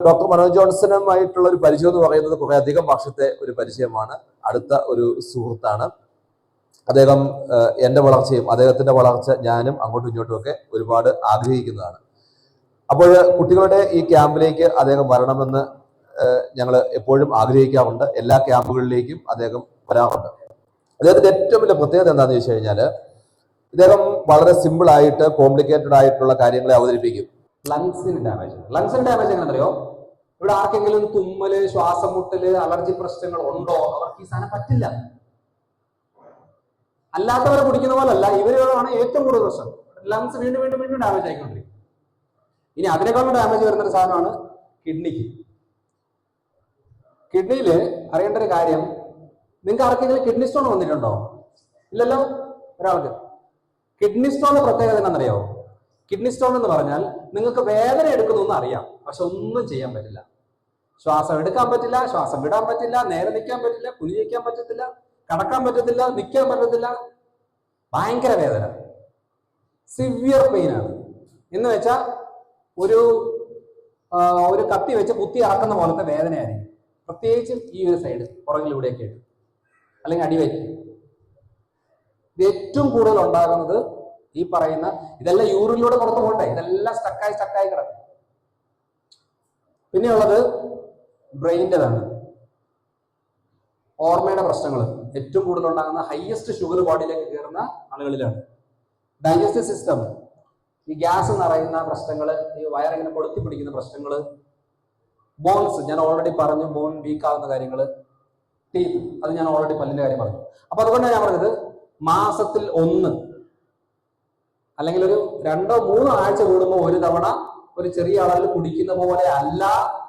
Doctor Manoj ജോൺസണുമായിട്ടുള്ള ഒരു പരിചയം എന്ന് പറയുന്നത് കുറെ അധികം വർഷത്തെ ഒരു പരിചയമാണ്. അടുത്ത ഒരു സുഹൃത്താണ് അദ്ദേഹം. എൻ്റെ വളർച്ചയും അദ്ദേഹത്തിന്റെ വളർച്ച ഞാനും അങ്ങോട്ടും ഇങ്ങോട്ടും ഒക്കെ ഒരുപാട് ആഗ്രഹിക്കുന്നതാണ്. അപ്പോൾ കുട്ടികളുടെ ഈ ക്യാമ്പിലേക്ക് അദ്ദേഹം വരണമെന്ന് ഞങ്ങൾ എപ്പോഴും ആഗ്രഹിക്കാറുണ്ട്. എല്ലാ ക്യാമ്പുകളിലേക്കും അദ്ദേഹം വരാറുണ്ട്. അദ്ദേഹത്തിന്റെ ഏറ്റവും വലിയ പ്രത്യേകത എന്താണെന്ന് ചോദിച്ചു കഴിഞ്ഞാൽ, ഇദ്ദേഹം വളരെ സിമ്പിൾ ആയിട്ട് കോംപ്ലിക്കേറ്റഡ് ആയിട്ടുള്ള കാര്യങ്ങളെ അവതരിപ്പിക്കും. ലങ്സിന് ഡാമേജ് എങ്ങനെയോ, ഇവിടെ ആർക്കെങ്കിലും തുമ്മല്, ശ്വാസം മുട്ടല്, അലർജി പ്രശ്നങ്ങൾ ഉണ്ടോ, അവർക്ക് ഈ സാധനം പറ്റില്ല. അല്ലാത്തവരെ കുടിക്കുന്ന പോലല്ല, ഇവരാണ് ഏറ്റവും കൂടുതൽ പ്രശ്നം. ലങ്സ് വീണ്ടും വീണ്ടും വീണ്ടും ഡാമേജ് ആയിക്കൊണ്ടിരിക്കും. ഇനി അതിനേക്കാളും ഡാമേജ് വരുന്ന ഒരു സാധനമാണ് കിഡ്നിക്ക്. കിഡ്നിയിൽ അറിയേണ്ട ഒരു കാര്യം, നിങ്ങൾക്ക് ആർക്കെങ്കിലും കിഡ്നി സ്റ്റോൺ വന്നിട്ടുണ്ടോ? ഇല്ലല്ലോ. ഒരാൾക്ക് കിഡ്നി സ്റ്റോണിന്റെ പ്രത്യേകത എന്താണെന്നറിയോ? കിഡ്നി സ്റ്റോൺ എന്ന് പറഞ്ഞാൽ നിങ്ങൾക്ക് വേദന എടുക്കുന്നൊന്നും അറിയാം, പക്ഷെ ഒന്നും ചെയ്യാൻ പറ്റില്ല. ശ്വാസം എടുക്കാൻ പറ്റില്ല, ശ്വാസം വിടാൻ പറ്റില്ല, നേരെ നിൽക്കാൻ പറ്റില്ല, കുനിയിക്കാൻ പറ്റത്തില്ല, കടക്കാൻ പറ്റത്തില്ല, നിൽക്കാൻ പറ്റത്തില്ല. ഭയങ്കര വേദന, സിവിയർ പെയിൻ ആണ്. എന്ന് വെച്ചാൽ ഒരു കത്തി വെച്ച് കുത്തി ഇറക്കുന്ന പോലത്തെ വേദനയായിരിക്കും. പ്രത്യേകിച്ചും ഈ ഒരു സൈഡ് പുറകിലൂടെയൊക്കെ ആയിട്ട്, അല്ലെങ്കിൽ അടിവയറ്റ്. ഇത് ഏറ്റവും കൂടുതൽ ഉണ്ടാകുന്നത് ഈ പറയുന്ന, ഇതെല്ലാം യൂറിനിലൂടെ പുറത്തു പോകണ്ടേ, ഇതെല്ലാം സ്റ്റക്കായി കിടക്കും. പിന്നെയുള്ളത് ബ്രെയിൻ്റെതാണ്. ഓർമ്മയുടെ പ്രശ്നങ്ങൾ ഏറ്റവും കൂടുതൽ ഉണ്ടാകുന്ന, ഹയസ്റ്റ് ഷുഗർ ബോഡിയിലേക്ക് കയറുന്ന ആളുകളിലാണ്. ഡൈജസ്റ്റീവ് സിസ്റ്റം, ഈ ഗ്യാസ് നിറയുന്ന പ്രശ്നങ്ങൾ, ഈ വയറിങ്ങനെ കൊളുത്തി പിടിക്കുന്ന പ്രശ്നങ്ങൾ, ബോൺസ് ഞാൻ ഓൾറെഡി പറഞ്ഞു, ബോൺ വീക്ക് ആവുന്ന കാര്യങ്ങൾ, ടീത്ത്, അത് ഞാൻ ഓൾറെഡി പല്ലിന്റെ കാര്യം പറഞ്ഞു. അപ്പൊ അതുകൊണ്ടാണ് ഞാൻ പറഞ്ഞത്, മാസത്തിൽ 1 അല്ലെങ്കിൽ ഒരു 2-3 ആഴ്ച കൂടുമ്പോൾ ഒരു തവണ ഒരു ചെറിയ അളവിൽ കുടിക്കുന്ന പോലെ അല്ല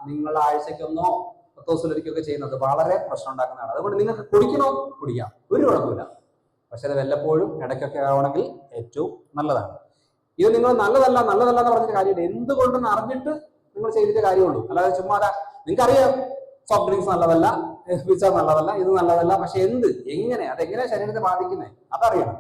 നിങ്ങൾ ആഴ്ചയ്ക്കൊന്നോ 10 ദിവസത്തിലൊരിക്കൊക്കെ ചെയ്യുന്നത്. വളരെ പ്രശ്നം ഉണ്ടാക്കുന്നതാണ്. അതുകൊണ്ട് നിങ്ങൾക്ക് കുടിക്കാം, ഒരു കുഴപ്പമില്ല. പക്ഷെ അത് വല്ലപ്പോഴും ഇടയ്ക്കൊക്കെ ആവണമെങ്കിൽ ഏറ്റവും നല്ലതാണ്. ഇത് നിങ്ങൾ നല്ലതല്ല എന്ന് പറഞ്ഞിട്ട് കാര്യമില്ല. എന്തുകൊണ്ടെന്ന് അറിഞ്ഞിട്ട് നിങ്ങൾ ചെയ്തിട്ട് കാര്യമുള്ളൂ. അല്ലാതെ ചുമ്മാതെ നിങ്ങൾക്കറിയാം സോഫ്റ്റ് ഡ്രിങ്ക്സ് നല്ലതല്ല, പിസ്സ നല്ലതല്ല, ഇത് നല്ലതല്ല, പക്ഷെ അതെങ്ങനെ ശരീരത്തെ ബാധിക്കുന്നത് അതറിയണം.